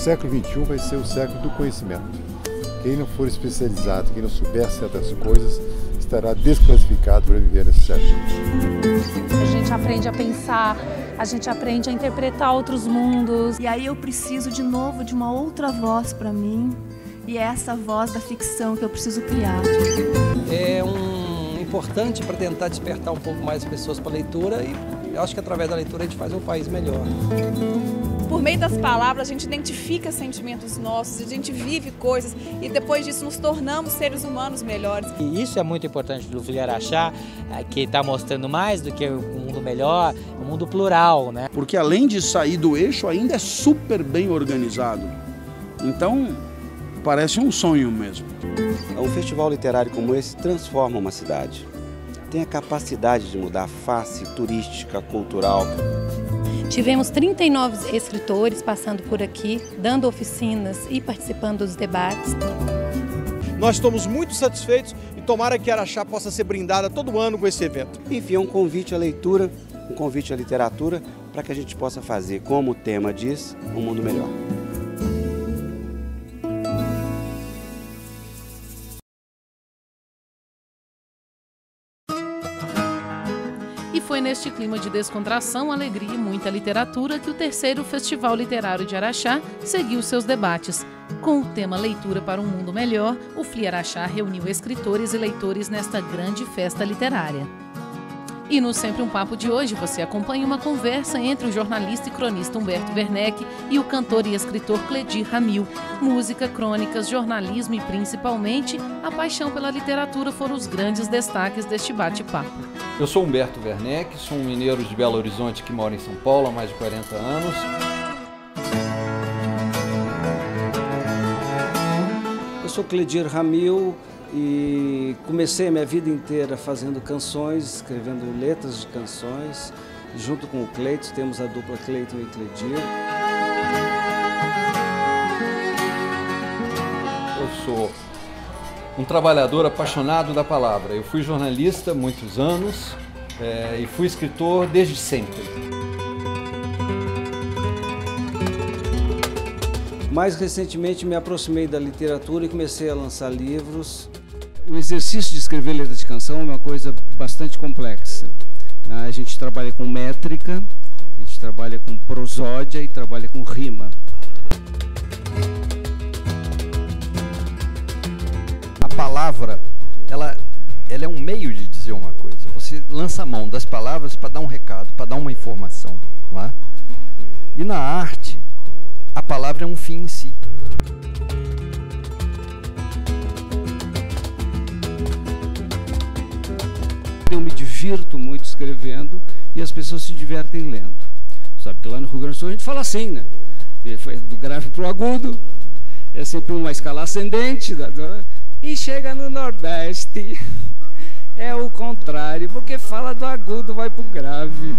século XXI vai ser o século do conhecimento. Quem não for especializado, quem não souber certas coisas, estará desclassificado para viver nesse século. A gente aprende a pensar, a gente aprende a interpretar outros mundos. E aí eu preciso de novo de uma outra voz para mim, e é essa voz da ficção que eu preciso criar. É importante para tentar despertar um pouco mais as pessoas para a leitura, e eu acho que através da leitura a gente faz um país melhor. Por meio das palavras a gente identifica sentimentos nossos, a gente vive coisas e depois disso nos tornamos seres humanos melhores. E isso é muito importante do Flier Araxá, que está mostrando mais do que um mundo melhor, um mundo plural, né? Porque além de sair do eixo, ainda é super bem organizado. Então, parece um sonho mesmo. Um festival literário como esse transforma uma cidade. Tem a capacidade de mudar a face turística, cultural. Tivemos 39 escritores passando por aqui, dando oficinas e participando dos debates. Nós estamos muito satisfeitos e tomara que Araxá possa ser brindada todo ano com esse evento. Enfim, é um convite à leitura, um convite à literatura, para que a gente possa fazer, como o tema diz, um mundo melhor. E foi neste clima de descontração, alegria e muita literatura que o terceiro Festival Literário de Araxá seguiu seus debates. Com o tema Leitura para um Mundo Melhor, o Flier Araxá reuniu escritores e leitores nesta grande festa literária. E no Sempre um Papo de hoje, você acompanha uma conversa entre o jornalista e cronista Humberto Werneck e o cantor e escritor Cledir Ramil. Música, crônicas, jornalismo e, principalmente, a paixão pela literatura foram os grandes destaques deste bate-papo. Eu sou Humberto Werneck, sou um mineiro de Belo Horizonte que mora em São Paulo há mais de 40 anos. Eu sou Cledir Ramil e comecei a minha vida inteira fazendo canções, escrevendo letras de canções. Junto com o Cleiton, temos a dupla Cleiton e Cledir. Eu sou um trabalhador apaixonado da palavra. Eu fui jornalista há muitos anos e fui escritor desde sempre. Mais recentemente me aproximei da literatura e comecei a lançar livros. O exercício de escrever letra de canção é uma coisa bastante complexa. A gente trabalha com métrica, a gente trabalha com prosódia e trabalha com rima. A palavra, ela é um meio de dizer uma coisa. Você lança a mão das palavras para dar um recado, para dar uma informação, não é? E na arte, a palavra é um fim em si. Eu me divirto muito escrevendo e as pessoas se divertem lendo. Sabe que lá no Rio Grande do Sul a gente fala assim, né? Foi do grave para o agudo, é sempre uma escala ascendente, e chega no Nordeste, é o contrário, porque fala do agudo, vai para o grave.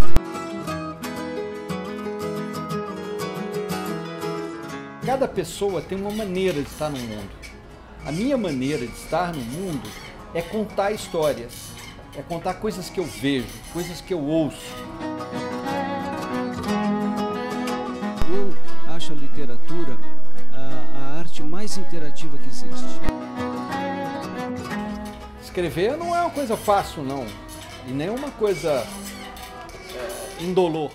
Cada pessoa tem uma maneira de estar no mundo. A minha maneira de estar no mundo é contar histórias. É contar coisas que eu vejo, coisas que eu ouço. Eu acho a literatura a arte mais interativa que existe. Escrever não é uma coisa fácil, não. E nem uma coisa indolor.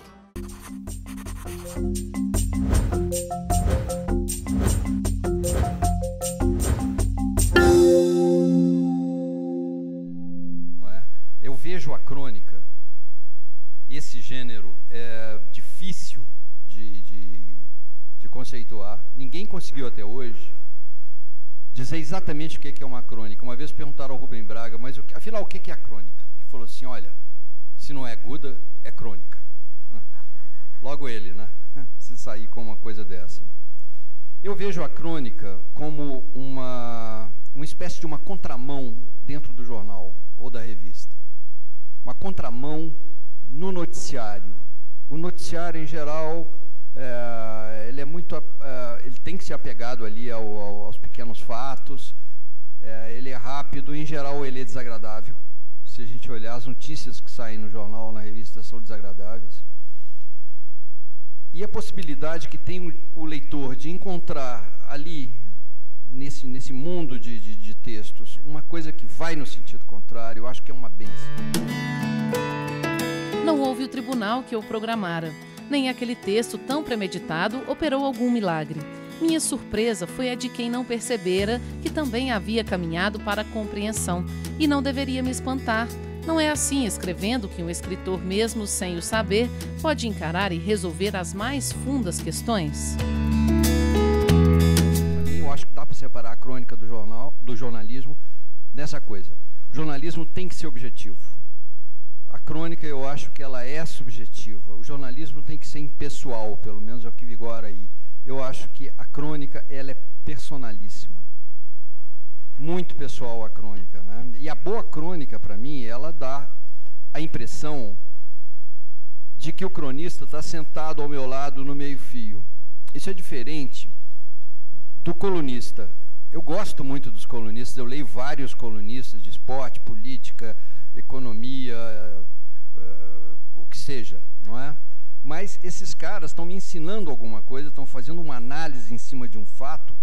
Eu vejo a crônica, esse gênero é difícil de conceituar. Ninguém conseguiu até hoje dizer exatamente o que é uma crônica. Uma vez perguntaram ao Rubem Braga, mas afinal o que é a crônica? Ele falou assim, olha, se não é aguda, é crônica. Logo ele, né? Se sair com uma coisa dessa. Eu vejo a crônica como uma espécie de uma contramão dentro do jornal ou da revista. Uma contramão no noticiário. O noticiário, em geral, ele tem que ser apegado ali aos pequenos fatos, ele é rápido, em geral ele é desagradável. Se a gente olhar, as notícias que saem no jornal ou na revista são desagradáveis. E a possibilidade que tem o leitor de encontrar ali, nesse mundo de textos, uma coisa que vai no sentido contrário, eu acho que é uma bênção. Não houve o tribunal que eu programara, nem aquele texto tão premeditado operou algum milagre. Minha surpresa foi a de quem não percebera que também havia caminhado para a compreensão, e não deveria me espantar. Não é assim escrevendo que um escritor, mesmo sem o saber, pode encarar e resolver as mais fundas questões? Para mim, eu acho que dá para separar a crônica do jornalismo nessa coisa. O jornalismo tem que ser objetivo. A crônica, eu acho que ela é subjetiva. O jornalismo tem que ser impessoal, pelo menos é o que vigora aí. Eu acho que a crônica, ela é personalíssima. Muito pessoal a crônica, né? E a boa crônica, para mim, ela dá a impressão de que o cronista está sentado ao meu lado no meio-fio. Isso é diferente do colunista. Eu gosto muito dos colunistas, eu leio vários colunistas de esporte, política, economia, o que seja, não é? Mas esses caras estão me ensinando alguma coisa, estão fazendo uma análise em cima de um fato,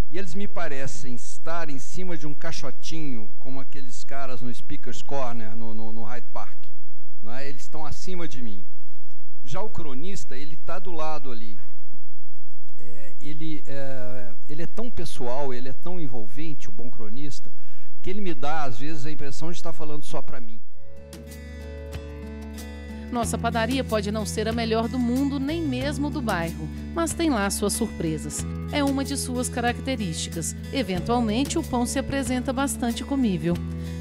e eles me parecem estar em cima de um caixotinho, como aqueles caras no Speaker's Corner, no Hyde Park. Não é? Eles estão acima de mim. Já o cronista, ele está do lado ali. Ele é tão pessoal, ele é tão envolvente, o bom cronista, que ele me dá, às vezes, a impressão de estar falando só para mim. Nossa padaria pode não ser a melhor do mundo, nem mesmo do bairro, mas tem lá suas surpresas. É uma de suas características. Eventualmente, o pão se apresenta bastante comível.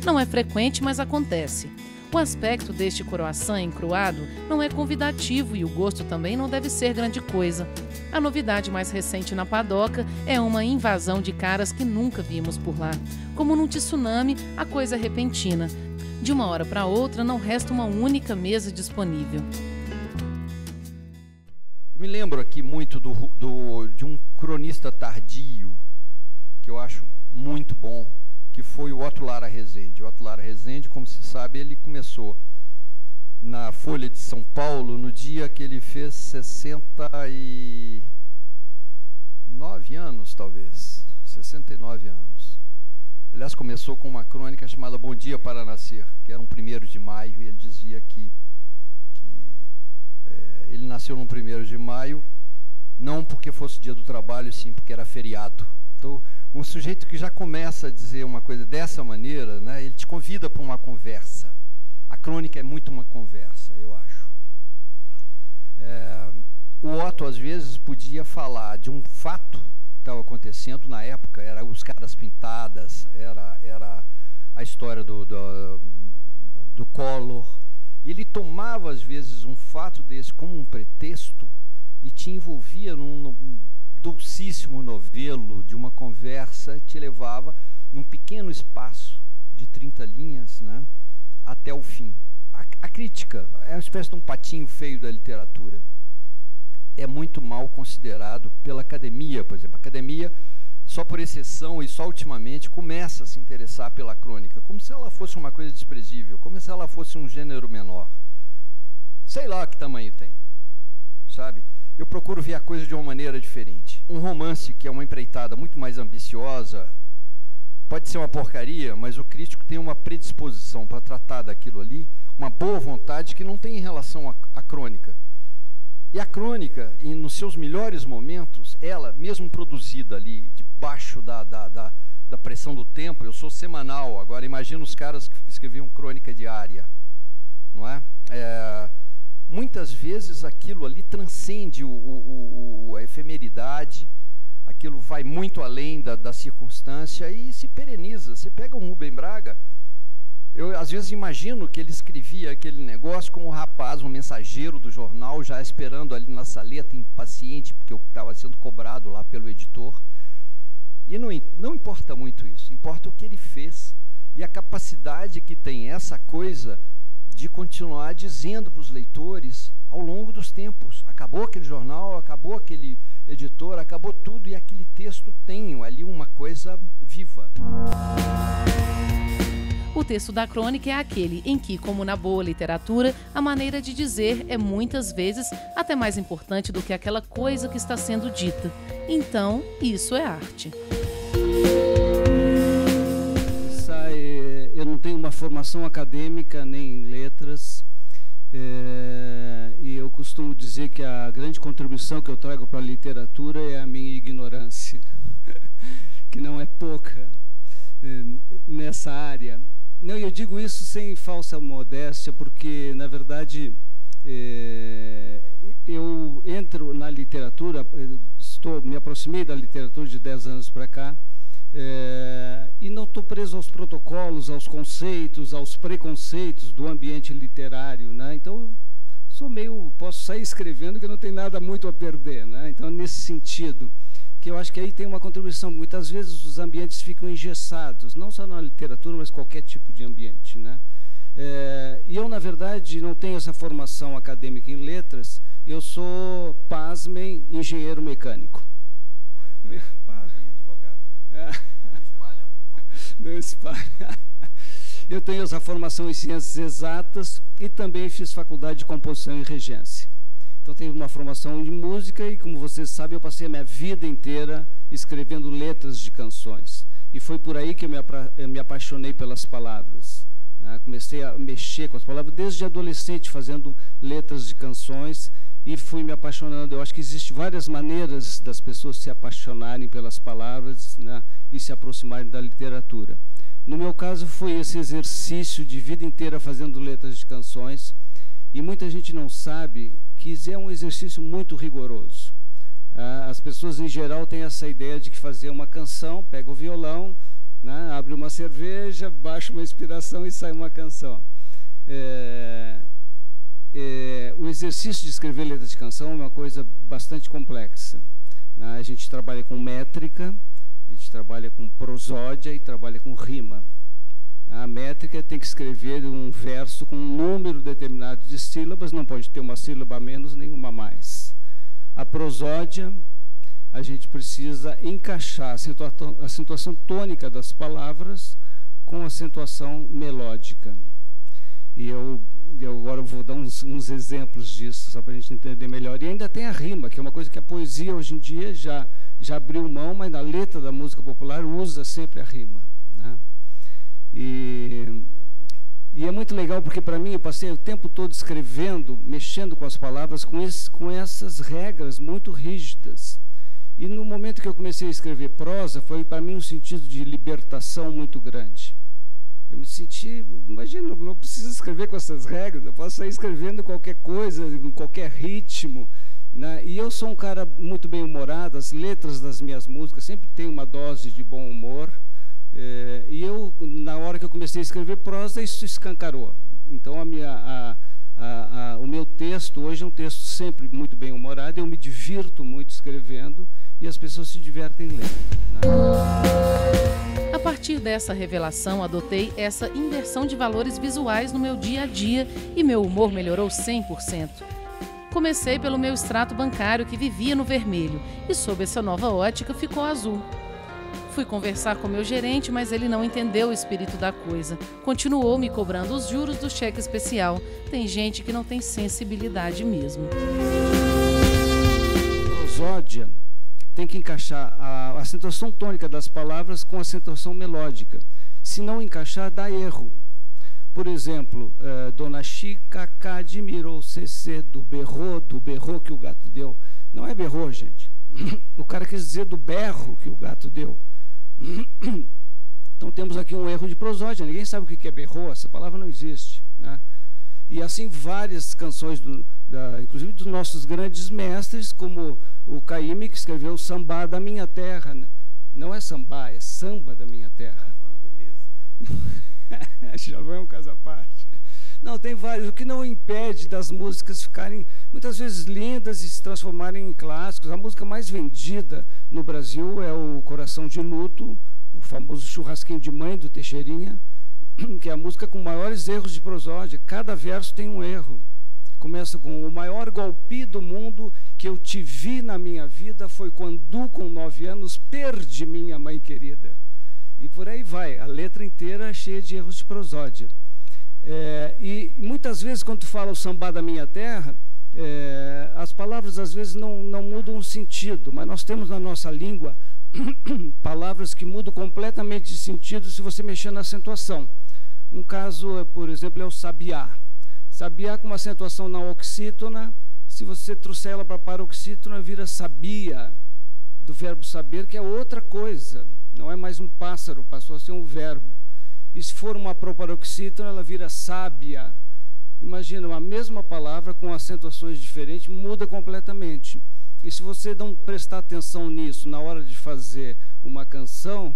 Não é frequente, mas acontece. O aspecto deste croissant encruado não é convidativo e o gosto também não deve ser grande coisa. A novidade mais recente na padoca é uma invasão de caras que nunca vimos por lá. Como num tsunami, a coisa é repentina. De uma hora para outra, não resta uma única mesa disponível. Eu me lembro aqui muito de um cronista tardio, que eu acho muito bom, que foi o Otto Lara Rezende. O Otto Lara Rezende, como se sabe, ele começou na Folha de São Paulo no dia que ele fez 69 anos, talvez. 69 anos. Aliás, começou com uma crônica chamada Bom Dia para Nascer, que era um 1º de maio, e ele dizia que ele nasceu no 1º de maio, não porque fosse dia do trabalho, sim porque era feriado. Então, um sujeito que já começa a dizer uma coisa dessa maneira, né, ele te convida para uma conversa. A crônica é muito uma conversa, eu acho. O Otto, às vezes, podia falar de um fato estava acontecendo na época, era os caras pintadas, era a história do Collor, e ele tomava às vezes um fato desse como um pretexto e te envolvia num dulcíssimo novelo de uma conversa, te levava num pequeno espaço de 30 linhas, né, até o fim. A crítica é uma espécie de um patinho feio da literatura. É muito mal considerado pela academia, por exemplo. A academia, só por exceção e só ultimamente, começa a se interessar pela crônica, como se ela fosse uma coisa desprezível, como se ela fosse um gênero menor. Sei lá que tamanho tem, sabe? Eu procuro ver a coisa de uma maneira diferente. Um romance que é uma empreitada muito mais ambiciosa, pode ser uma porcaria, mas o crítico tem uma predisposição para tratar daquilo ali, uma boa vontade que não tem em relação à crônica. E a crônica, nos seus melhores momentos, ela, mesmo produzida ali, debaixo da pressão do tempo, eu sou semanal, agora imagina os caras que escreviam crônica diária, não é? Muitas vezes aquilo ali transcende a efemeridade, aquilo vai muito além da circunstância e se pereniza. Você pega um Rubem Braga, eu às vezes imagino que ele escrevia aquele negócio com um rapaz, um mensageiro do jornal, já esperando ali na saleta, impaciente, porque eu estava sendo cobrado lá pelo editor. E não importa muito isso, importa o que ele fez e a capacidade que tem essa coisa de continuar dizendo para os leitores ao longo dos tempos. Acabou aquele jornal, acabou aquele editor, acabou tudo e aquele texto tem ali uma coisa viva. O texto da crônica é aquele em que, como na boa literatura, a maneira de dizer é muitas vezes até mais importante do que aquela coisa que está sendo dita. Então, isso é arte. Eu não tenho uma formação acadêmica nem em letras, e eu costumo dizer que a grande contribuição que eu trago para a literatura é a minha ignorância, que não é pouca nessa área. Não, eu digo isso sem falsa modéstia, porque, na verdade, eu entro na literatura, me aproximei da literatura de 10 anos para cá, e não estou preso aos protocolos, aos conceitos, aos preconceitos do ambiente literário, né? Então, posso sair escrevendo que não tem nada muito a perder, né? Então, nesse sentido, que eu acho que aí tem uma contribuição. Muitas vezes os ambientes ficam engessados, não só na literatura, mas qualquer tipo de ambiente, né? E eu, na verdade, não tenho essa formação acadêmica em letras, eu sou, pasmem, engenheiro mecânico. Pasmem, advogado. Não espalha, por favor. Não espalha. Eu tenho essa formação em ciências exatas e também fiz faculdade de composição e regência. Então, tenho uma formação em música e, como vocês sabem, eu passei a minha vida inteira escrevendo letras de canções. E foi por aí que eu me apaixonei pelas palavras, né? Comecei a mexer com as palavras desde adolescente, fazendo letras de canções, e fui me apaixonando. Eu acho que existem várias maneiras das pessoas se apaixonarem pelas palavras, né? E se aproximarem da literatura. No meu caso, foi esse exercício de vida inteira fazendo letras de canções, e muita gente não sabe que é um exercício muito rigoroso. As pessoas, em geral, têm essa ideia de que fazer uma canção, pega o violão, né, abre uma cerveja, baixa uma inspiração e sai uma canção. O exercício de escrever letra de canção é uma coisa bastante complexa, né? A gente trabalha com métrica, a gente trabalha com prosódia e trabalha com rima. A métrica tem que escrever um verso com um número determinado de sílabas, não pode ter uma sílaba a menos, nenhuma a mais. A prosódia, a gente precisa encaixar a acentuação tônica das palavras com a acentuação melódica. E eu agora vou dar uns exemplos disso, só para a gente entender melhor. E ainda tem a rima, que é uma coisa que a poesia hoje em dia já abriu mão, mas na letra da música popular usa sempre a rima, né? E é muito legal porque, para mim, eu passei o tempo todo escrevendo, mexendo com as palavras, com essas regras muito rígidas. E no momento que eu comecei a escrever prosa, foi para mim um sentido de libertação muito grande. Eu me senti, imagina, não preciso escrever com essas regras, eu posso sair escrevendo qualquer coisa, em qualquer ritmo, né? E eu sou um cara muito bem-humorado, as letras das minhas músicas sempre têm uma dose de bom humor. E eu, na hora que eu comecei a escrever prosa, isso escancarou. Então, o meu texto hoje é um texto sempre muito bem-humorado, eu me divirto muito escrevendo e as pessoas se divertem lendo, né? A partir dessa revelação, adotei essa inversão de valores visuais no meu dia a dia e meu humor melhorou 100%. Comecei pelo meu extrato bancário, que vivia no vermelho, e sob essa nova ótica ficou azul. Fui conversar com meu gerente, mas ele não entendeu o espírito da coisa. Continuou me cobrando os juros do cheque especial. Tem gente que não tem sensibilidade mesmo. Prosódia tem que encaixar a acentuação tônica das palavras com a acentuação melódica. Se não encaixar, dá erro. Por exemplo, Dona Chica admirou CC do berro que o gato deu. Não é berro, gente. O cara quis dizer do berro que o gato deu. Então temos aqui um erro de prosódia, ninguém sabe o que é berro, essa palavra não existe, né? E assim várias canções, inclusive dos nossos grandes mestres, como o Caymmi, que escreveu o Samba da Minha Terra, né? Não é samba, é samba da minha terra. Já vai um caso à parte. Não, tem vários, o que não impede das músicas ficarem muitas vezes lindas e se transformarem em clássicos. A música mais vendida no Brasil é o Coração de Luto, o famoso Churrasquinho de Mãe, do Teixeirinha, que é a música com maiores erros de prosódia. Cada verso tem um erro. Começa com: o maior golpe do mundo que eu te vi na minha vida foi quando, com 9 anos, perdi minha mãe querida. E por aí vai, a letra inteira é cheia de erros de prosódia. E muitas vezes, quando tu fala o samba da minha terra, as palavras às vezes não mudam o sentido, mas nós temos na nossa língua palavras que mudam completamente de sentido se você mexer na acentuação. Um caso, por exemplo, é o sabiá. Sabiá com uma acentuação na oxítona, se você trouxer ela para paroxítona, vira sabia, do verbo saber, que é outra coisa. Não é mais um pássaro, passou a ser um verbo. E se for uma proparoxítona, ela vira sábia. Imagina, uma mesma palavra com acentuações diferentes, muda completamente. E se você não prestar atenção nisso na hora de fazer uma canção,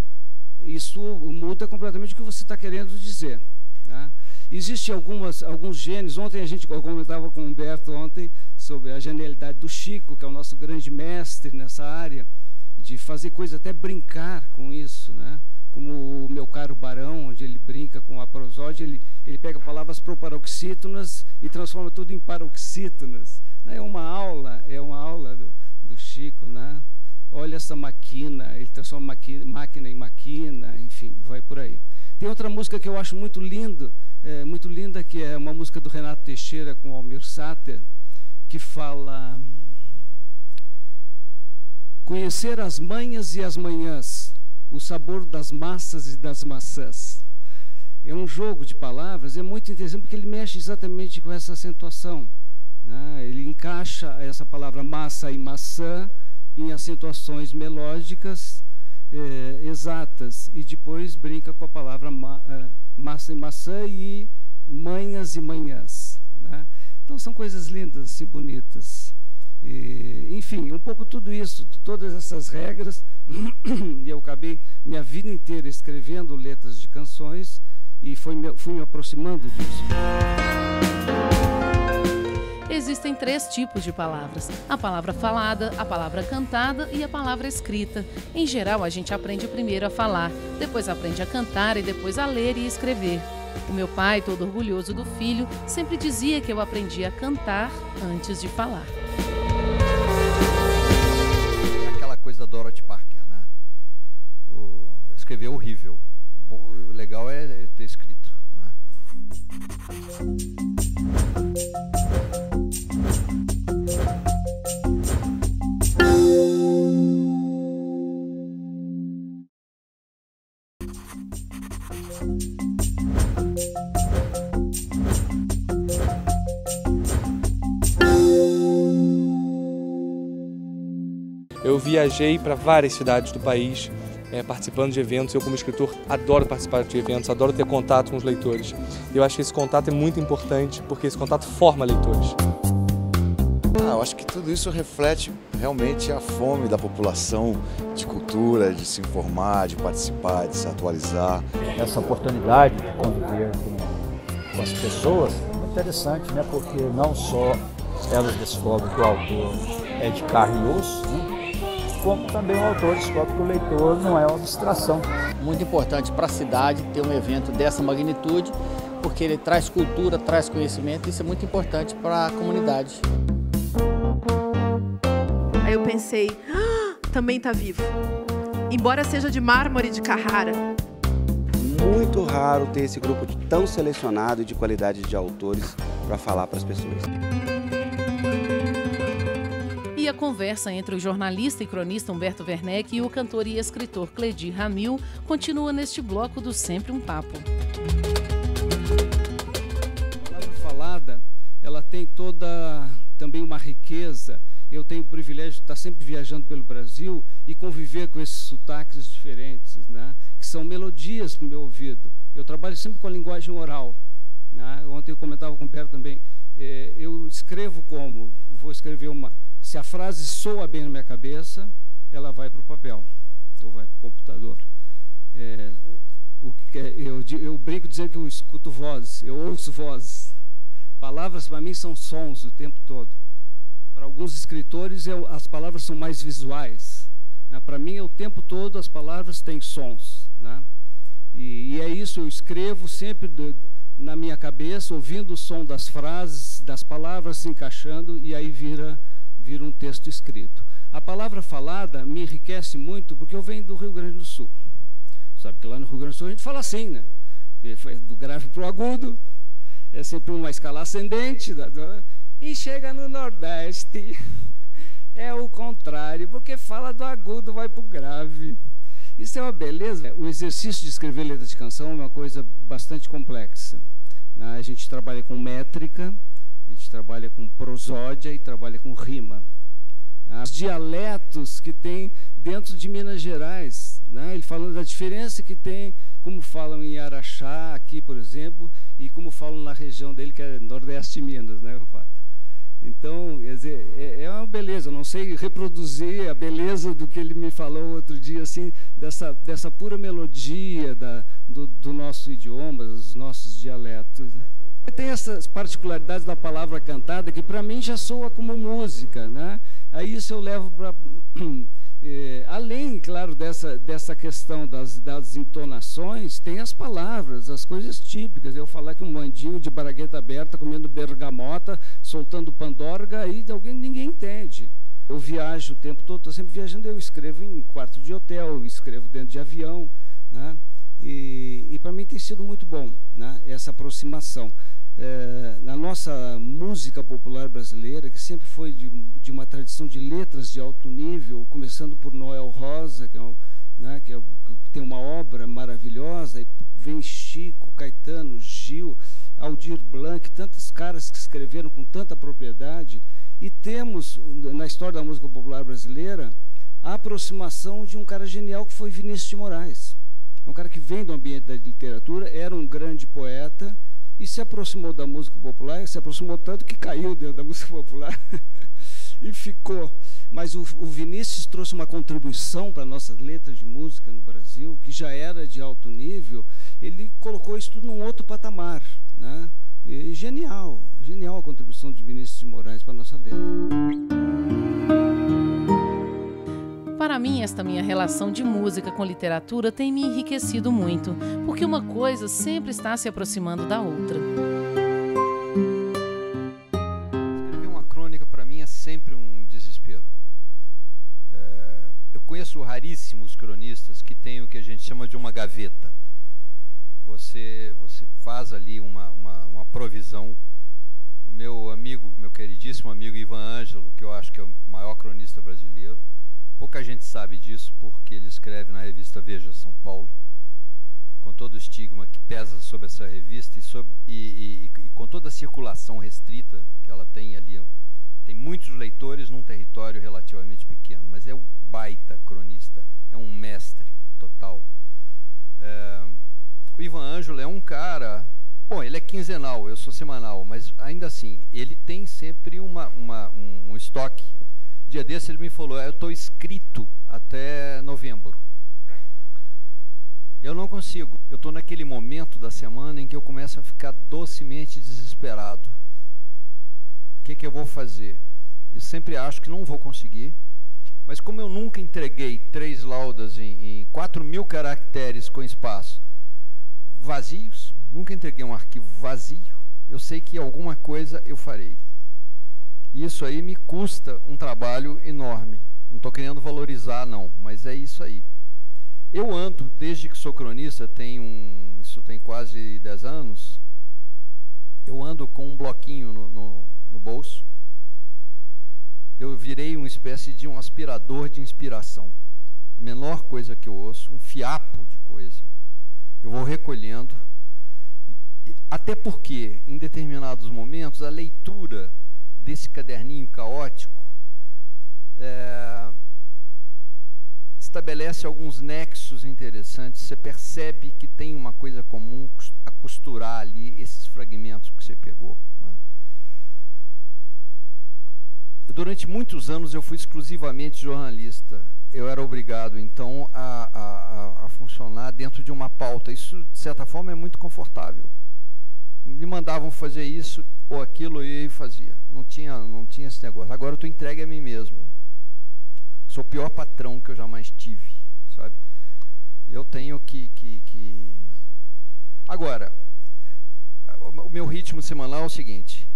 isso muda completamente o que você está querendo dizer, né? Existem alguns genes. Ontem eu comentava com o Humberto sobre a genialidade do Chico, que é o nosso grande mestre nessa área, de fazer coisa, até brincar com isso, né? Como o Meu Caro Barão, onde ele brinca com a prosódia, ele pega palavras proparoxítonas e transforma tudo em paroxítonas. É uma aula do Chico, né? Olha essa máquina, ele transforma máquina em maquina, enfim, vai por aí. Tem outra música que eu acho muito linda, que é uma música do Renato Teixeira com Almir Sater, que fala: conhecer as manhas e as manhãs, o sabor das massas e das maçãs. É um jogo de palavras, é muito interessante porque ele mexe exatamente com essa acentuação, né? Ele encaixa essa palavra massa e maçã em acentuações melódicas exatas, e depois brinca com a palavra massa e maçã e manhas e manhãs, né? Então são coisas lindas, assim, bonitas. Enfim, um pouco tudo isso, todas essas regras, e eu acabei minha vida inteira escrevendo letras de canções e fui me aproximando disso. Existem 3 tipos de palavras: a palavra falada, a palavra cantada e a palavra escrita. Em geral, a gente aprende primeiro a falar, depois aprende a cantar e depois a ler e escrever. O meu pai, todo orgulhoso do filho, sempre dizia que eu aprendi a cantar antes de falar. Aquela coisa da Dorothy Parker, né? Escrever é horrível. O legal é ter escrito, né? Eu viajei para várias cidades do país, participando de eventos. Eu, como escritor, adoro participar de eventos, adoro ter contato com os leitores. Eu acho que esse contato é muito importante, porque esse contato forma leitores. Eu acho que tudo isso reflete realmente a fome da população de cultura, de se informar, de participar, de se atualizar. Essa oportunidade de conviver com as pessoas é muito interessante, né? Porque não só elas descobrem que o autor é de carne e osso, né? Como também o autor descobre que o leitor não é uma abstração. Muito importante para a cidade ter um evento dessa magnitude, porque ele traz cultura, traz conhecimento, e isso é muito importante para a comunidade. Aí eu pensei, também está vivo, embora seja de mármore de Carrara. Muito raro ter esse grupo tão selecionado e de qualidade de autores para falar para as pessoas. E a conversa entre o jornalista e cronista Humberto Werneck e o cantor e escritor Cledir Ramil continua neste bloco do Sempre um Papo. A palavra falada, ela tem também uma riqueza. Eu tenho o privilégio de estar sempre viajando pelo Brasil e conviver com esses sotaques diferentes, né? Que são melodias para o meu ouvido. Eu trabalho sempre com a linguagem oral, né? Ontem eu comentava com o Humberto também. Eu escrevo vou escrever se a frase soa bem na minha cabeça, ela vai para o papel, ou vai para o computador. Eu brinco dizendo que eu escuto vozes, eu ouço vozes. Palavras para mim são sons o tempo todo. Para alguns escritores as palavras são mais visuais, né? Para mim o tempo todo as palavras têm sons, né? E é isso, eu escrevo sempre na minha cabeça, ouvindo o som das frases, das palavras se encaixando, e aí vira um texto escrito. A palavra falada me enriquece muito porque eu venho do Rio Grande do Sul. Sabe que lá no Rio Grande do Sul a gente fala assim, né? Do grave para o agudo, é sempre uma escala ascendente, e chega no Nordeste, é o contrário, porque fala do agudo, vai para o grave. Isso é uma beleza. O exercício de escrever letra de canção é uma coisa bastante complexa. A gente trabalha com métrica, a gente trabalha com prosódia e trabalha com rima. Os dialetos que tem dentro de Minas Gerais, né? Ele falando da diferença que tem, como falam em Araxá, aqui, por exemplo, e como falam na região dele, que é Nordeste de Minas, né, Fato? Então, quer dizer, é uma beleza. Eu não sei reproduzir a beleza do que ele me falou outro dia, assim, dessa pura melodia do nosso idioma, dos nossos dialetos, né? Tem essas particularidades da palavra cantada que para mim já soa como música, né? Aí isso eu levo para além, claro, dessa questão das entonações, tem as palavras, as coisas típicas. Eu falar que um mandinho de baragueta aberta comendo bergamota, soltando pandorga, aí ninguém entende. Eu viajo o tempo todo, estou sempre viajando, eu escrevo em quarto de hotel, escrevo dentro de avião, né? E para mim tem sido muito bom, né, essa aproximação. Na nossa música popular brasileira, que sempre foi de uma tradição de letras de alto nível, começando por Noel Rosa, que tem uma obra maravilhosa, e vem Chico, Caetano, Gil, Aldir Blanc, tantos caras que escreveram com tanta propriedade, e temos, na história da música popular brasileira, a aproximação de um cara genial que foi Vinícius de Moraes. É um cara que vem do ambiente da literatura, era um grande poeta, e se aproximou da música popular, se aproximou tanto que caiu dentro da música popular e ficou. Mas o Vinícius trouxe uma contribuição para nossas letras de música no Brasil, que já era de alto nível. Ele colocou isso tudo num outro patamar, né? E genial a contribuição de Vinícius de Moraes para a nossa letra. Para mim, esta minha relação de música com literatura tem me enriquecido muito, porque uma coisa sempre está se aproximando da outra. Escrever uma crônica, para mim, é sempre um desespero. Eu conheço raríssimos cronistas que têm o que a gente chama de uma gaveta. Você faz ali uma provisão. O meu queridíssimo amigo Ivan Ângelo, que eu acho que é o maior cronista brasileiro, pouca gente sabe disso, porque ele escreve na revista Veja São Paulo, com todo o estigma que pesa sobre essa revista e com toda a circulação restrita que ela tem ali. Tem muitos leitores num território relativamente pequeno, mas é um baita cronista, é um mestre total. O Ivan Ângelo é um cara... Bom, ele é quinzenal, eu sou semanal, mas ainda assim, ele tem sempre um estoque. Dia desse ele me falou, eu estou inscrito até novembro. Eu não consigo. Eu estou naquele momento da semana em que eu começo a ficar docemente desesperado. O que eu vou fazer? Eu sempre acho que não vou conseguir, mas como eu nunca entreguei 3 laudas em 4.000 caracteres com espaço vazios, nunca entreguei um arquivo vazio, eu sei que alguma coisa eu farei. E isso aí me custa um trabalho enorme. Não estou querendo valorizar, não, mas é isso aí. Eu ando, desde que sou cronista, isso tem quase 10 anos, eu ando com um bloquinho no bolso. Eu virei uma espécie de um aspirador de inspiração. A menor coisa que eu ouço, um fiapo de coisa, eu vou recolhendo. Até porque, em determinados momentos, a leitura desse caderninho caótico estabelece alguns nexos interessantes. Você percebe que tem uma coisa comum a costurar ali esses fragmentos que você pegou, né? Durante muitos anos eu fui exclusivamente jornalista. Eu era obrigado, então, a funcionar dentro de uma pauta. Isso, de certa forma, é muito confortável. Me mandavam fazer isso ou aquilo e eu fazia. Não tinha esse negócio. Agora eu estou entregue a mim mesmo. Sou o pior patrão que eu jamais tive, sabe? Eu tenho que... Agora, o meu ritmo semanal é o seguinte.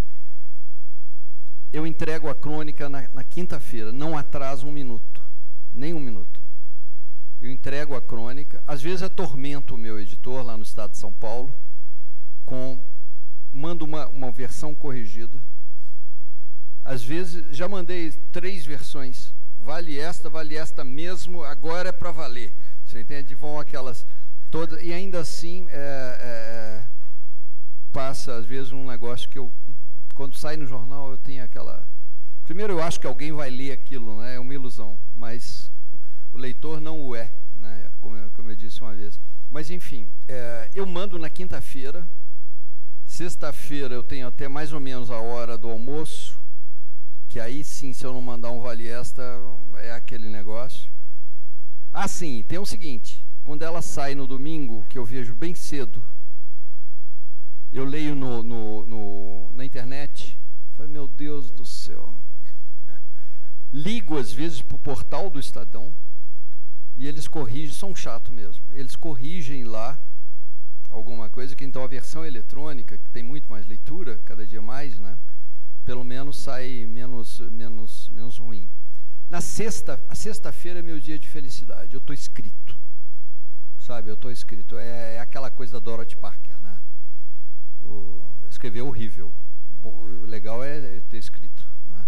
Eu entrego a crônica na quinta-feira, não atraso um minuto, nem um minuto. eu entrego a crônica, às vezes atormento o meu editor lá no estado de São Paulo, mando uma versão corrigida. Às vezes, já mandei 3 versões, vale esta mesmo, agora é para valer. Você entende? Vão aquelas todas, e ainda assim passa, às vezes, um negócio que quando sai no jornal, eu tenho aquela... Primeiro, eu acho que alguém vai ler aquilo, né? É uma ilusão, mas o leitor não o é, né? Como eu disse uma vez. Mas, enfim, eu mando na quinta-feira. Sexta-feira eu tenho até mais ou menos a hora do almoço, que aí sim, se eu não mandar um vale esta, é aquele negócio. Ah, sim, tem o seguinte, quando ela sai no domingo, que eu vejo bem cedo, eu leio na internet, falei, meu Deus do céu. Ligo às vezes para o portal do Estadão, e eles corrigem, são chato mesmo, eles corrigem lá alguma coisa, que então a versão eletrônica, que tem muito mais leitura, cada dia mais, né? Pelo menos sai menos ruim. A sexta-feira é meu dia de felicidade, eu estou escrito, sabe, eu estou escrito, é aquela coisa da Dorothy Parker, né? Escrever é horrível, o legal é ter escrito, né?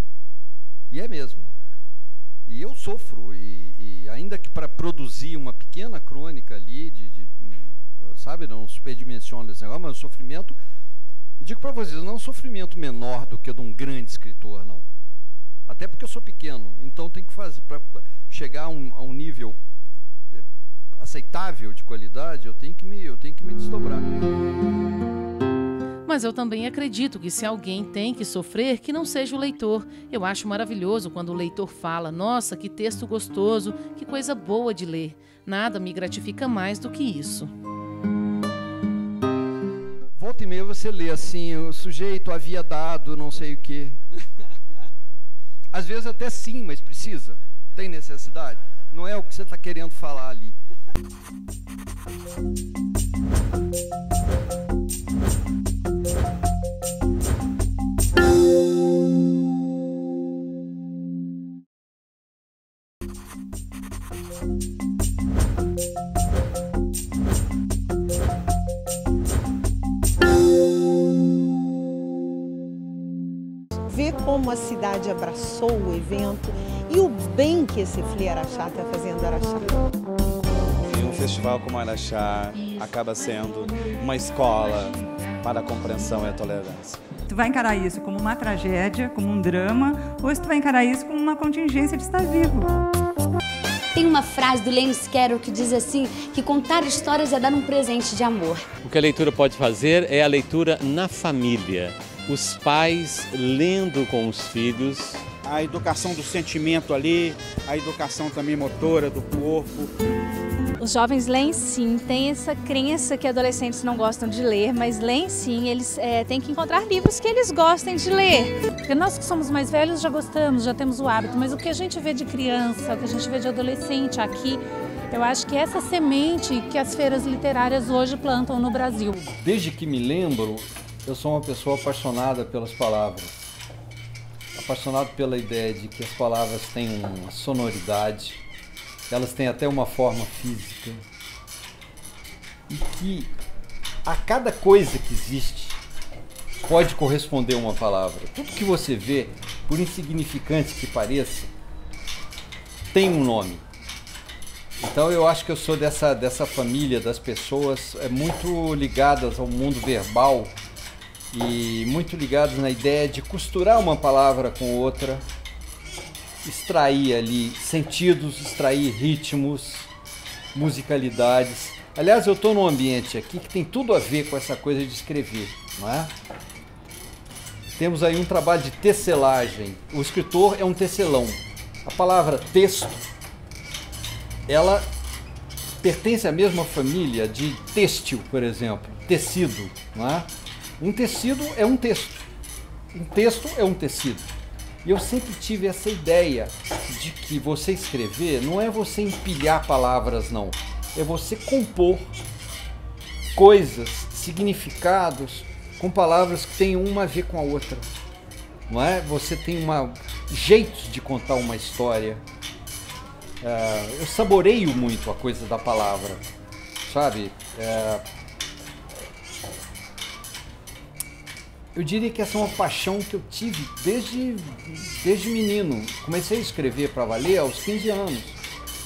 E é mesmo, e eu sofro, e ainda que para produzir uma pequena crônica ali, sabe, não superdimensiona esse negócio, mas o sofrimento, eu digo para vocês, não é um sofrimento menor do que o de um grande escritor, não. Até porque eu sou pequeno, então tem que fazer, para chegar a um nível aceitável de qualidade, eu tenho que me desdobrar. Mas eu também acredito que se alguém tem que sofrer, que não seja o leitor. Eu acho maravilhoso quando o leitor fala, nossa, que texto gostoso, que coisa boa de ler. Nada me gratifica mais do que isso. Volta e meia você lê assim, o sujeito havia dado não sei o quê. Às vezes até sim, mas precisa. Tem necessidade. Não é o que você está querendo falar ali. Ver como a cidade abraçou o evento e o bem que esse Fli Araxá está fazendo Araxá. E um festival como Araxá acaba sendo uma escola para a compreensão e a tolerância. Tu vai encarar isso como uma tragédia, como um drama, ou se tu vai encarar isso como uma contingência de estar vivo. Tem uma frase do Lewis Carroll que diz assim, que contar histórias é dar um presente de amor. O que a leitura pode fazer é a leitura na família. Os pais lendo com os filhos. A educação do sentimento ali, a educação também motora do corpo. Os jovens leem sim, tem essa crença que adolescentes não gostam de ler, mas leem sim, eles têm que encontrar livros que eles gostem de ler. Porque nós que somos mais velhos já gostamos, já temos o hábito, mas o que a gente vê de criança, o que a gente vê de adolescente aqui, eu acho que essa semente que as feiras literárias hoje plantam no Brasil. Desde que me lembro, eu sou uma pessoa apaixonada pelas palavras, apaixonado pela ideia de que as palavras têm uma sonoridade, elas têm até uma forma física e que a cada coisa que existe pode corresponder uma palavra. Tudo que você vê, por insignificante que pareça, tem um nome. Então eu acho que eu sou dessa família das pessoas muito ligadas ao mundo verbal e muito ligados na ideia de costurar uma palavra com outra, extrair ali sentidos, extrair ritmos, musicalidades. Aliás, eu estou num ambiente aqui que tem tudo a ver com essa coisa de escrever, não é? Temos aí um trabalho de tecelagem. O escritor é um tecelão. A palavra texto, ela pertence à mesma família de têxtil, por exemplo, tecido, não é? Um tecido é um texto, um texto é um tecido. E eu sempre tive essa ideia de que você escrever não é você empilhar palavras, não. É você compor coisas, significados, com palavras que têm uma a ver com a outra. Não é? Você tem jeitos de contar uma história. eu saboreio muito a coisa da palavra, sabe? Eu diria que essa é uma paixão que eu tive desde menino. Comecei a escrever para valer aos 15 anos.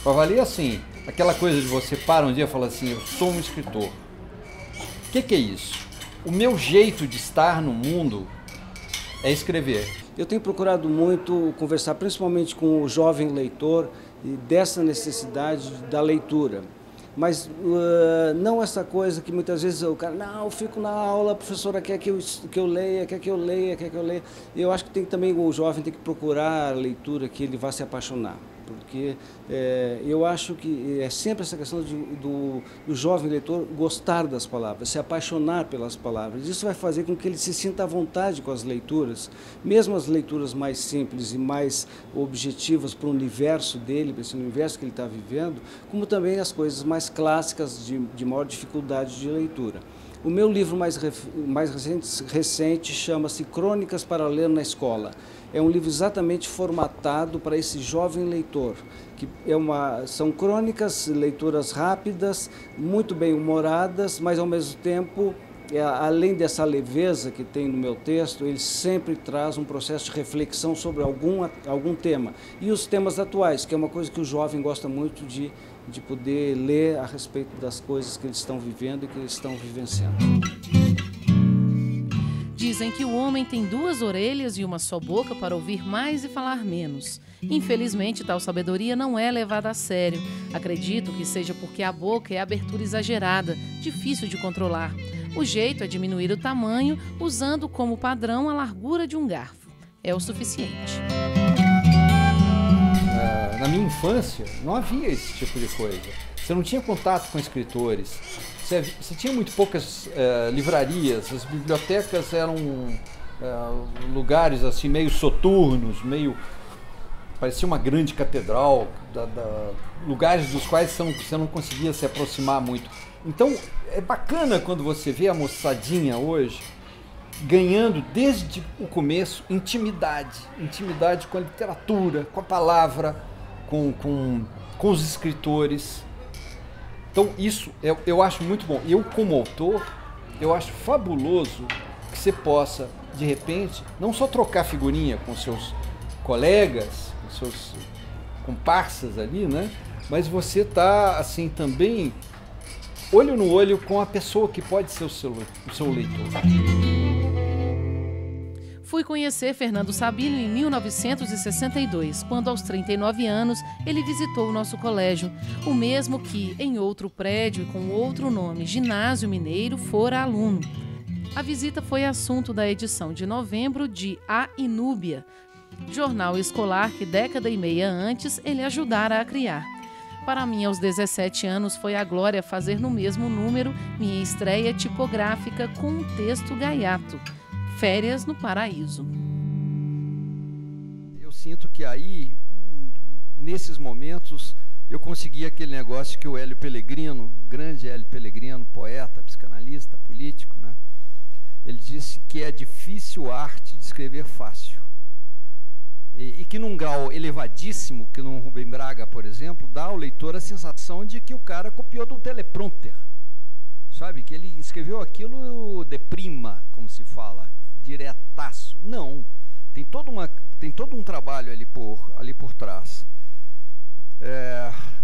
Para valer assim, aquela coisa de você para um dia e fala assim, eu sou um escritor. O que é isso? O meu jeito de estar no mundo é escrever. Eu tenho procurado muito conversar principalmente com o jovem leitor e dessa necessidade da leitura. Mas não essa coisa que muitas vezes o cara, não, eu fico na aula, a professora quer que eu leia, quer que eu leia. Eu acho que também o jovem tem que procurar a leitura que ele vá se apaixonar. Porque eu acho que é sempre essa questão do jovem leitor gostar das palavras, se apaixonar pelas palavras. Isso vai fazer com que ele se sinta à vontade com as leituras, mesmo as leituras mais simples e mais objetivas para o universo dele, para esse universo que ele está vivendo, como também as coisas mais clássicas de maior dificuldade de leitura. O meu livro mais recente chama-se Crônicas para Ler na Escola. É um livro exatamente formatado para esse jovem leitor, que são crônicas, leituras rápidas, muito bem humoradas, mas ao mesmo tempo, além dessa leveza que tem no meu texto, ele sempre traz um processo de reflexão sobre algum tema. E os temas atuais, que é uma coisa que o jovem gosta muito de poder ler a respeito das coisas que eles estão vivendo e que eles estão vivenciando. Dizem que o homem tem 2 orelhas e uma só boca para ouvir mais e falar menos. Infelizmente, tal sabedoria não é levada a sério. Acredito que seja porque a boca é abertura exagerada, difícil de controlar. O jeito é diminuir o tamanho, usando como padrão a largura de um garfo. É o suficiente. Na minha infância, não havia esse tipo de coisa. Você não tinha contato com escritores. Você tinha muito poucas livrarias. As bibliotecas eram lugares assim meio soturnos, parecia uma grande catedral, lugares dos quais você não conseguia se aproximar muito. Então, é bacana quando você vê a moçadinha hoje ganhando desde o começo intimidade com a literatura, com a palavra, com os escritores. Então isso eu acho muito bom. Eu, como autor, eu acho fabuloso que você possa, de repente, não só trocar figurinha com seus colegas, com seus comparsas ali, né? Mas você tá assim também olho no olho com a pessoa que pode ser o seu leitor. Fui conhecer Fernando Sabino em 1962, quando aos 39 anos ele visitou o nosso colégio, o mesmo que, em outro prédio e com outro nome, Ginásio Mineiro, fora aluno. A visita foi assunto da edição de novembro de A Inúbia, jornal escolar que década e meia antes ele ajudara a criar. Para mim, aos 17 anos, foi a glória fazer no mesmo número minha estreia tipográfica com um texto gaiato. Férias no Paraíso. Eu sinto que aí, nesses momentos, eu consegui aquele negócio que o Hélio Pellegrino, grande Hélio Pellegrino, poeta, psicanalista, político, né? Ele disse que é difícil a arte de escrever fácil. E que num grau elevadíssimo, que no Rubem Braga, por exemplo, dá ao leitor a sensação de que o cara copiou do teleprompter. Sabe? Que ele escreveu aquilo de prima, como se fala, diretaço. Não. Tem todo um trabalho ali por trás.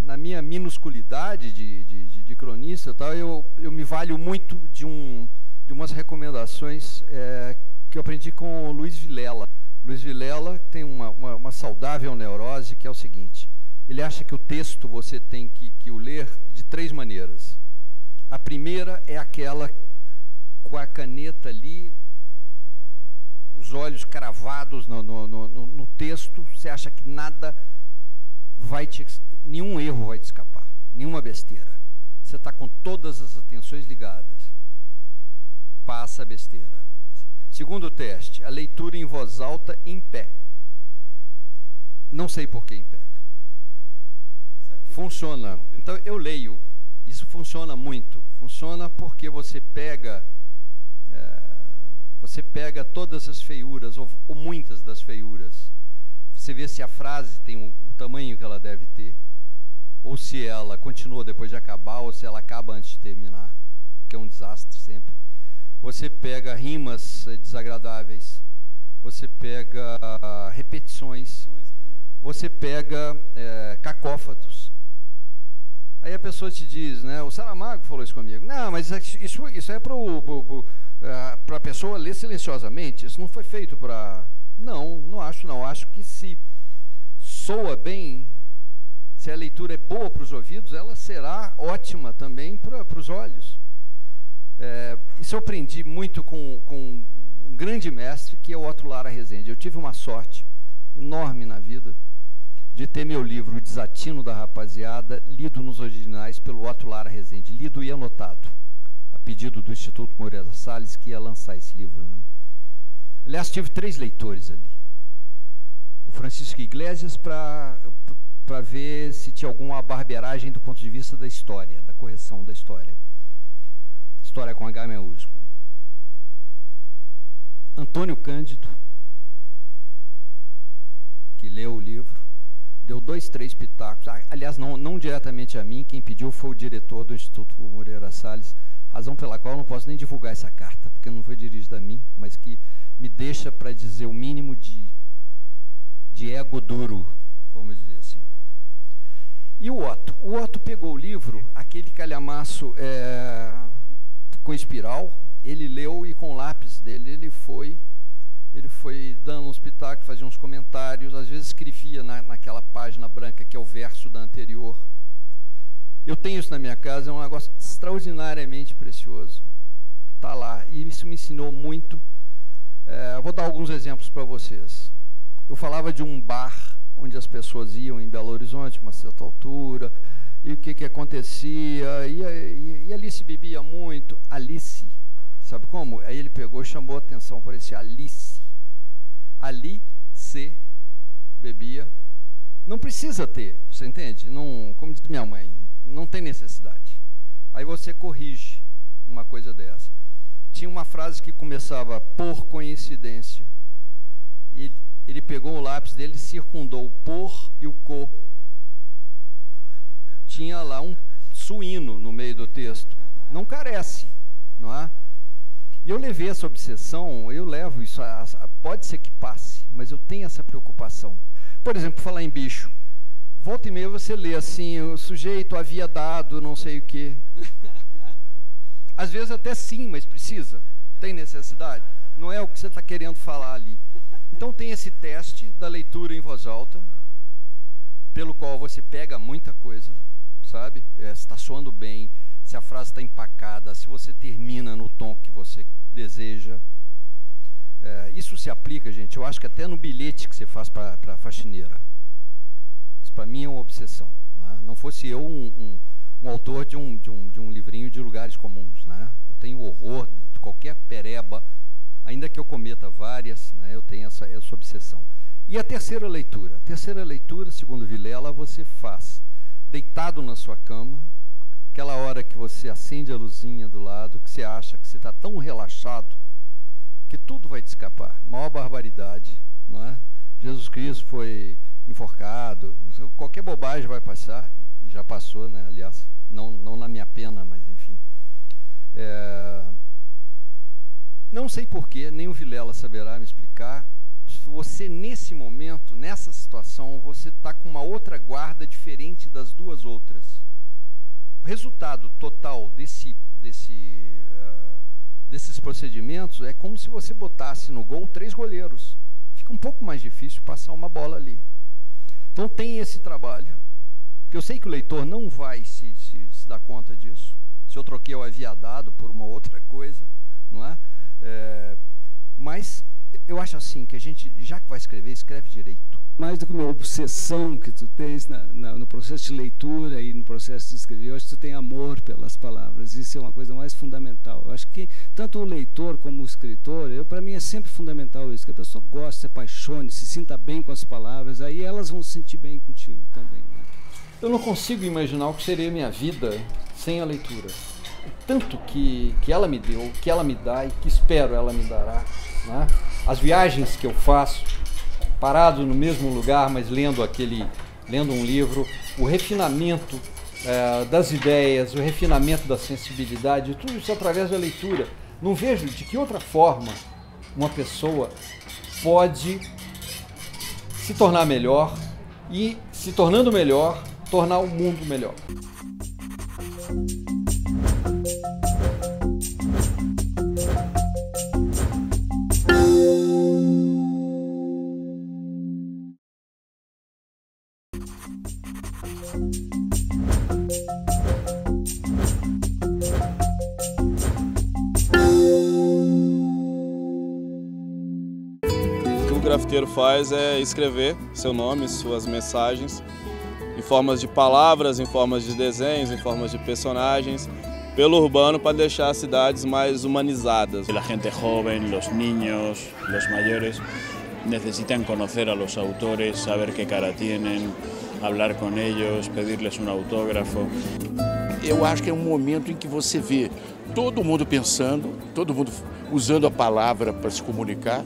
Na minha minusculidade de cronista, tal, eu me valho muito de umas recomendações que eu aprendi com o Luiz Vilela. Luiz Vilela tem uma saudável neurose, que é o seguinte: ele acha que o texto você tem que o ler de 3 maneiras. A primeira é aquela com a caneta ali, os olhos cravados no texto, você acha que nenhum erro vai te escapar, nenhuma besteira. Você está com todas as atenções ligadas. Passa a besteira. Segundo teste, a leitura em voz alta em pé. Não sei por que em pé. Funciona. Então eu leio. Isso funciona muito. Funciona porque você pega todas as feiuras, ou muitas das feiuras. Você vê se a frase tem o tamanho que ela deve ter. ou se ela continua depois de acabar, ou se ela acaba antes de terminar, que é um desastre sempre. Você pega rimas desagradáveis, você pega repetições, você pega cacófatos. Aí a pessoa te diz, né, o Saramago falou isso comigo, não, mas isso é para a pessoa ler silenciosamente, isso não foi feito para... Não acho não, acho que se soa bem, se a leitura é boa para os ouvidos, ela será ótima também para os olhos. Isso eu aprendi muito com um grande mestre, que é o Otto Lara Rezende. Eu tive uma sorte enorme na vida de ter meu livro, O Desatino da Rapaziada, lido nos originais pelo Otto Lara Rezende, lido e anotado, a pedido do Instituto Moreira Salles, que ia lançar esse livro, né? Aliás, tive 3 leitores ali. O Francisco Iglesias, para ver se tinha alguma barbeiragem do ponto de vista da história, da correção da história. História com H maiúsculo. Antônio Cândido, que leu o livro, deu 2, 3 pitacos. Aliás, não diretamente a mim, quem pediu foi o diretor do Instituto Moreira Salles, razão pela qual eu não posso nem divulgar essa carta, porque não foi dirigida a mim, mas que me deixa para dizer o mínimo de ego duro, vamos dizer assim. E o Otto pegou o livro, aquele calhamaço com espiral, ele leu e com o lápis dele ele foi dando uns pitacos, fazia uns comentários, às vezes escrevia naquela página branca que é o verso da anterior. Eu tenho isso na minha casa, é um negócio extraordinariamente precioso, está lá, e isso me ensinou muito. Vou dar alguns exemplos para vocês. Eu falava de um bar onde as pessoas iam em Belo Horizonte, uma certa altura, e o que acontecia, e Alice bebia muito. Alice, sabe como? Aí ele pegou e chamou a atenção para esse Alice. Alice bebia. Não precisa ter, você entende? Não, como diz minha mãe, não tem necessidade. Aí você corrige uma coisa dessa. Tinha uma frase que começava por coincidência. Ele pegou o lápis dele e circundou o por e o co. Tinha lá um suíno no meio do texto. Não carece, não é? E eu levei essa obsessão, eu levo isso, pode ser que passe, mas eu tenho essa preocupação. Por exemplo, falar em bicho. Volta e meia você lê assim, o sujeito havia dado não sei o quê. Às vezes até sim, mas precisa. Tem necessidade. Não é o que você está querendo falar ali. Então tem esse teste da leitura em voz alta, pelo qual você pega muita coisa, sabe? Se está soando bem, se a frase está empacada, se você termina no tom que você deseja. Isso se aplica, gente, eu acho que até no bilhete que você faz para a faxineira. Isso para mim é uma obsessão. Não fosse eu um autor de um livrinho de lugares comuns, né? Eu tenho horror de qualquer pereba, ainda que eu cometa várias, né? Eu tenho essa obsessão. E a terceira leitura? A terceira leitura, segundo Vilela, você faz deitado na sua cama, aquela hora que você acende a luzinha do lado, que você acha que você está tão relaxado que tudo vai te escapar. Maior barbaridade, não é? Jesus Cristo foi enforcado, qualquer bobagem vai passar, e já passou, né? Aliás, não na minha pena, mas enfim. Não sei porquê, nem o Vilela saberá me explicar. Se você, nesse momento, nessa situação, você está com uma outra guarda diferente das duas outras. O resultado total desses procedimentos é como se você botasse no gol 3 goleiros. Fica um pouco mais difícil passar uma bola ali. Então tem esse trabalho, que eu sei que o leitor não vai se dar conta disso. Se eu troquei o havia dado por uma outra coisa, não é? Mas eu acho assim, que a gente, já que vai escrever, escreve direito. Mais do que uma obsessão que tu tens no processo de leitura e no processo de escrever, eu acho que tu tem amor pelas palavras. Isso é uma coisa mais fundamental. Eu acho que tanto o leitor como o escritor, para mim é sempre fundamental isso, que a pessoa goste, se apaixone, se sinta bem com as palavras, aí elas vão se sentir bem contigo também, né? Eu não consigo imaginar o que seria minha vida sem a leitura. Tanto que ela me deu, que ela me dá e que espero ela me dará, né? As viagens que eu faço, parado no mesmo lugar, mas lendo aquele lendo um livro, o refinamento das ideias, o refinamento da sensibilidade, tudo isso através da leitura. Não vejo de que outra forma uma pessoa pode se tornar melhor e, se tornando melhor, tornar o mundo melhor. O que o grafiteiro faz é escrever seu nome, suas mensagens, em formas de palavras, em formas de desenhos, em formas de personagens, pelo urbano para deixar as cidades mais humanizadas. La gente joven, los niños, los mayores necesitan conocer a los autores, saber qué cara tienen, hablar con ellos, pedirles un autógrafo. Eu acho que é um momento em que você vê todo mundo pensando, todo mundo usando a palavra para se comunicar,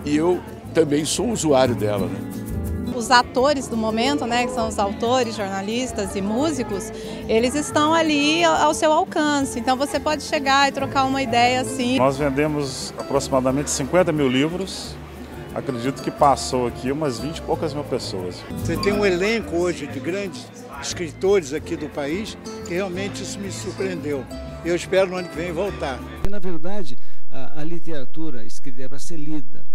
e eu também sou usuário dela, né? Os atores do momento, né, que são os autores, jornalistas e músicos, eles estão ali ao seu alcance. Então você pode chegar e trocar uma ideia assim. Nós vendemos aproximadamente 50 mil livros. Acredito que passou aqui umas 20 e poucas mil pessoas. Você tem um elenco hoje de grandes escritores aqui do país que realmente isso me surpreendeu. Eu espero no ano que vem voltar. Na verdade, a literatura escrita é para ser lida.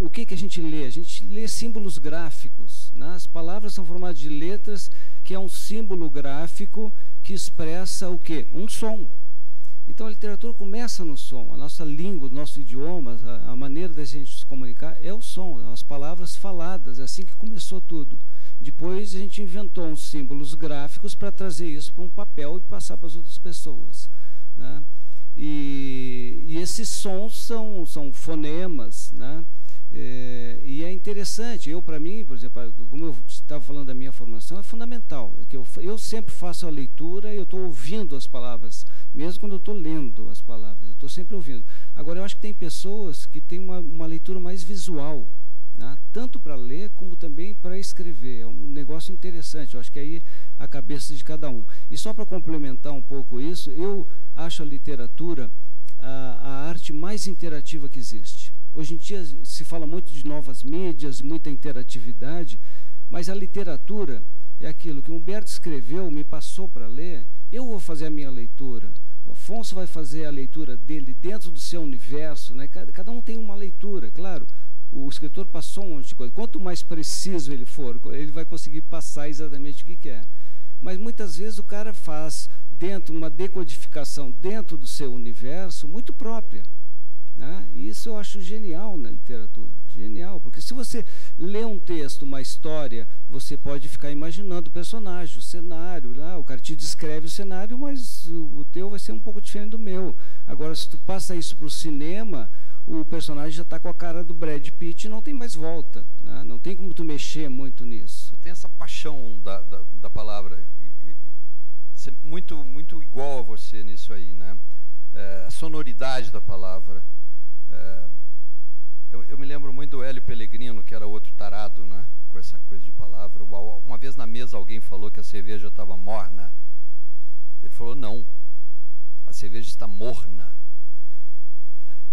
O que a gente lê? A gente lê símbolos gráficos, né? As palavras são formadas de letras, que é um símbolo gráfico que expressa o quê? Um som. Então a literatura começa no som. A nossa língua, o nosso idioma, a maneira da gente se comunicar é o som, as palavras faladas, é assim que começou tudo. Depois a gente inventou uns símbolos gráficos para trazer isso para um papel e passar para as outras pessoas, né? E esses sons são fonemas, né? E é interessante, para mim, por exemplo, como eu estava falando da minha formação, é fundamental. Eu sempre faço a leitura e eu estou ouvindo as palavras, mesmo quando eu estou lendo as palavras, eu estou sempre ouvindo. Agora, eu acho que tem pessoas que têm uma leitura mais visual, né? Tanto para ler como também para escrever. É um negócio interessante, eu acho que aí a cabeça de cada um. E só para complementar um pouco isso, eu acho a literatura a arte mais interativa que existe. Hoje em dia se fala muito de novas mídias, muita interatividade, mas a literatura é aquilo que o Humberto escreveu, me passou para ler, eu vou fazer a minha leitura, o Afonso vai fazer a leitura dele dentro do seu universo, né? Cada um tem uma leitura, claro, o escritor passou um monte de coisa, quanto mais preciso ele for, ele vai conseguir passar exatamente o que quer. Mas muitas vezes o cara faz uma decodificação dentro do seu universo muito própria, né? E isso eu acho genial na literatura, genial, porque se você lê um texto, uma história, você pode ficar imaginando o personagem, o cenário, né? O cara te descreve o cenário, mas o teu vai ser um pouco diferente do meu. Agora, se tu passa isso para o cinema, o personagem já está com a cara do Brad Pitt e não tem mais volta, né? Não tem como tu mexer muito nisso. Tem essa paixão da palavra, muito igual a você nisso aí, né? A sonoridade da palavra. Eu me lembro muito do Hélio Pellegrino, que era outro tarado, né? Com essa coisa de palavra. Uma vez na mesa alguém falou que a cerveja estava morna. Ele falou, não, a cerveja está morna.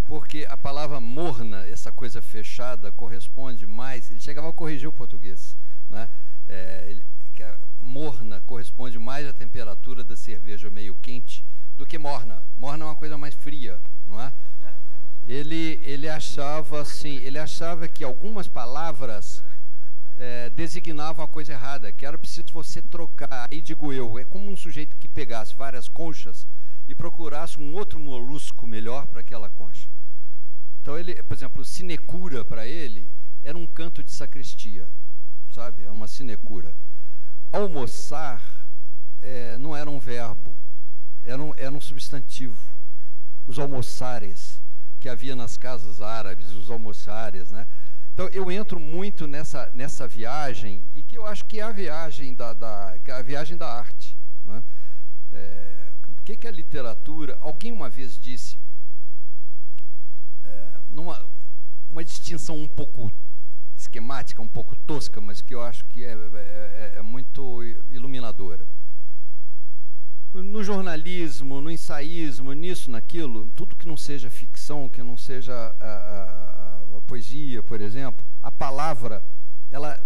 Porque a palavra morna, essa coisa fechada, corresponde mais... Ele chegava a corrigir o português, né? Que a morna corresponde mais à temperatura da cerveja meio quente do que morna. Morna é uma coisa mais fria, não é? Ele achava assim, ele achava que algumas palavras designavam a coisa errada, que era preciso você trocar. Aí digo eu, é como um sujeito que pegasse várias conchas e procurasse um outro molusco melhor para aquela concha. Então ele, por exemplo, sinecura para ele era um canto de sacristia, sabe? É uma sinecura. Almoçar não era um verbo, era um substantivo. Os almoçares que havia nas casas árabes, os almoçares, né? Então eu entro muito nessa viagem, e que eu acho que é a viagem da arte, né? O que é a literatura? Alguém uma vez disse, uma distinção um pouco esquemática, um pouco tosca, mas que eu acho que é muito iluminadora. No jornalismo, no ensaísmo, nisso, naquilo, tudo que não seja ficção, que não seja a poesia, por exemplo, a palavra, ela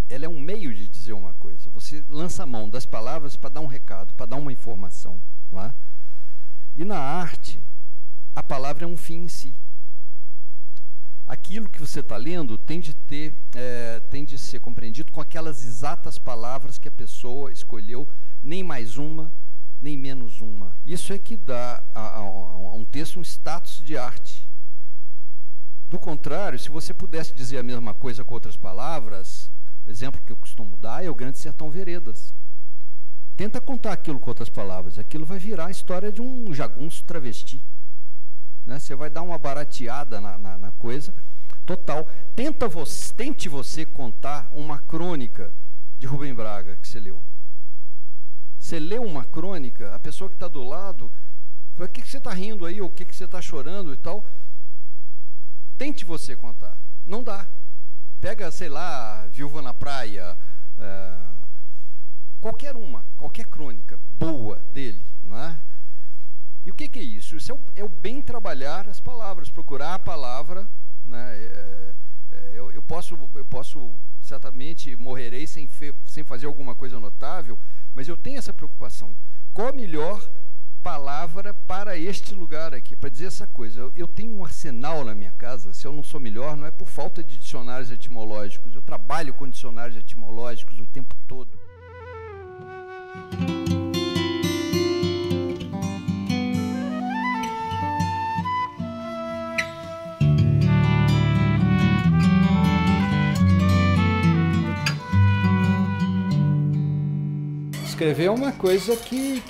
é um meio de dizer uma coisa. Você lança a mão das palavras para dar um recado, para dar uma informação. Não é? E na arte, a palavra é um fim em si. Aquilo que você está lendo tem de ser compreendido com aquelas exatas palavras que a pessoa escolheu, nem mais uma, nem menos uma. Isso é que dá a um texto um status de arte. Do contrário, se você pudesse dizer a mesma coisa com outras palavras, o exemplo que eu costumo dar é o Grande Sertão Veredas. Tenta contar aquilo com outras palavras, aquilo vai virar a história de um jagunço travesti. Né? Você vai dar uma barateada na coisa total. Tente você contar uma crônica de Rubem Braga que você leu. Você leu uma crônica, a pessoa que está do lado fala, o que você está rindo aí, ou o que você está chorando e tal. Tente você contar. Não dá. Pega, sei lá, Viúva na Praia, qualquer crônica boa dele, não é? E o que é isso? Isso é o bem trabalhar as palavras, procurar a palavra, né? Eu posso, certamente, morrerei sem fazer alguma coisa notável, mas eu tenho essa preocupação. Qual a melhor palavra para este lugar aqui, para dizer essa coisa? Eu tenho um arsenal na minha casa, se eu não sou melhor, não é por falta de dicionários etimológicos, eu trabalho com dicionários etimológicos o tempo todo. Escrever é uma coisa que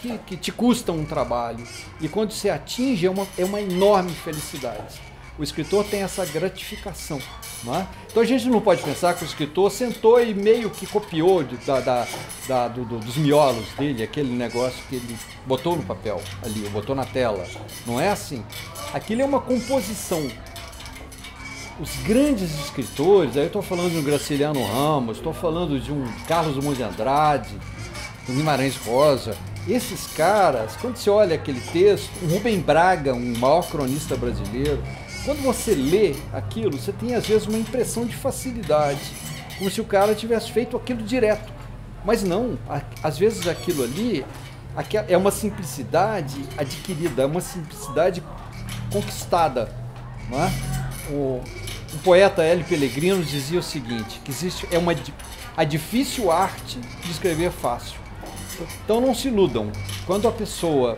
te custa um trabalho, e quando se atinge é uma enorme felicidade. O escritor tem essa gratificação. Não é? Então a gente não pode pensar que o escritor sentou e meio que copiou dos miolos dele, aquele negócio que ele botou no papel ali, botou na tela. Não é assim. Aquilo é uma composição. Os grandes escritores, aí eu estou falando de um Graciliano Ramos, estou falando de um Carlos Drummond de Andrade, do Guimarães Rosa. Esses caras, quando você olha aquele texto, o Rubem Braga, um maior cronista brasileiro, quando você lê aquilo, você tem às vezes uma impressão de facilidade, como se o cara tivesse feito aquilo direto. Mas não, às vezes aquilo ali é uma simplicidade adquirida, é uma simplicidade conquistada. Não é? O poeta Hélio Pellegrino dizia o seguinte, que existe a difícil arte de escrever fácil. Então não se iludam. Quando a pessoa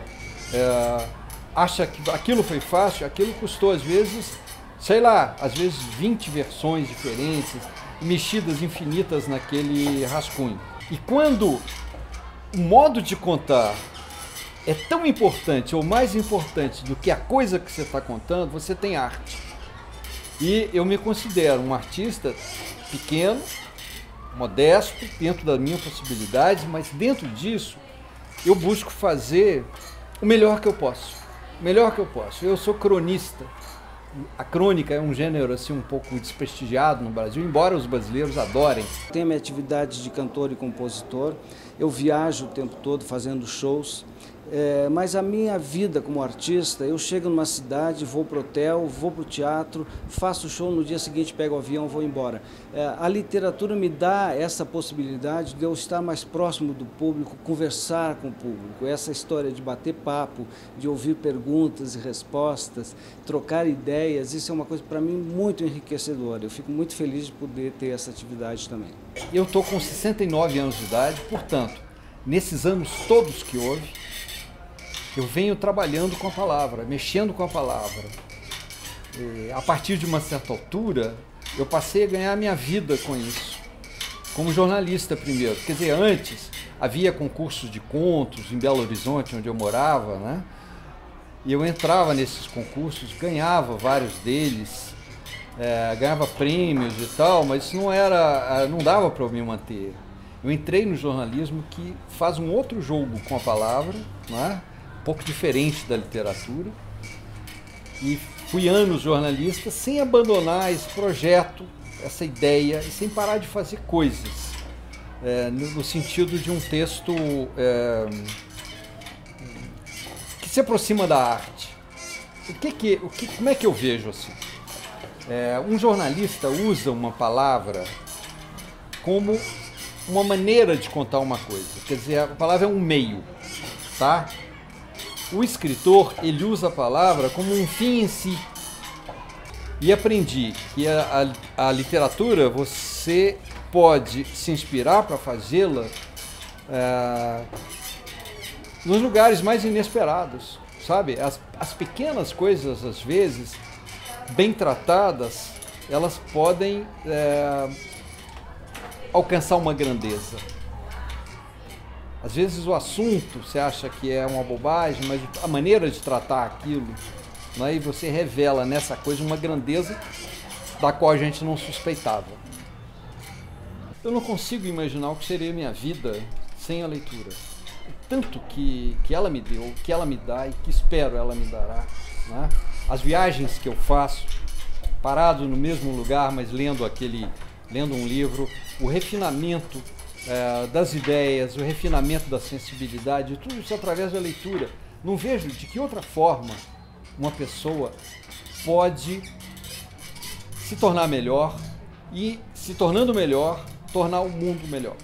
acha que aquilo foi fácil, aquilo custou às vezes, sei lá, às vezes 20 versões diferentes, mexidas infinitas naquele rascunho. E quando o modo de contar é tão importante ou mais importante do que a coisa que você está contando, você tem arte. E eu me considero um artista pequeno, modesto, dentro da minha possibilidade, mas dentro disso eu busco fazer o melhor que eu posso. O melhor que eu posso. Eu sou cronista. A crônica é um gênero assim um pouco desprestigiado no Brasil, embora os brasileiros adorem. Tenho minha atividade de cantor e compositor. Eu viajo o tempo todo fazendo shows. Mas a minha vida como artista, eu chego numa cidade, vou para o hotel, vou para o teatro, faço o show, no dia seguinte pego o avião, vou embora. A literatura me dá essa possibilidade de eu estar mais próximo do público, conversar com o público. Essa história de bater papo, de ouvir perguntas e respostas, trocar ideias, isso é uma coisa para mim muito enriquecedora. Eu fico muito feliz de poder ter essa atividade também. Eu estou com 69 anos de idade, portanto, nesses anos todos que houve, eu venho trabalhando com a palavra, mexendo com a palavra. A partir de uma certa altura, eu passei a ganhar minha vida com isso. Como jornalista primeiro. Quer dizer, antes havia concursos de contos em Belo Horizonte, onde eu morava, né? E eu entrava nesses concursos, ganhava vários deles, ganhava prêmios e tal, mas isso não dava para eu me manter. Eu entrei no jornalismo que faz um outro jogo com a palavra, né? Um pouco diferente da literatura, e fui anos jornalista sem abandonar esse projeto essa ideia e sem parar de fazer coisas, no sentido de um texto que se aproxima da arte. Como é que eu vejo assim? Um jornalista usa uma palavra como uma maneira de contar uma coisa, quer dizer, a palavra é um meio, tá? O escritor, ele usa a palavra como um fim em si. E aprendi que a literatura, você pode se inspirar para fazê-la nos lugares mais inesperados, sabe? As pequenas coisas, às vezes, bem tratadas, elas podem alcançar uma grandeza. Às vezes o assunto você acha que é uma bobagem, mas a maneira de tratar aquilo, né, e você revela nessa coisa uma grandeza da qual a gente não suspeitava. Eu não consigo imaginar o que seria a minha vida sem a leitura. Tanto que ela me deu, que ela me dá e que espero ela me dará, né? As viagens que eu faço, parado no mesmo lugar, mas lendo um livro, o refinamento das ideias, o refinamento da sensibilidade, tudo isso através da leitura. Não vejo de que outra forma uma pessoa pode se tornar melhor e, se tornando melhor, tornar o mundo melhor.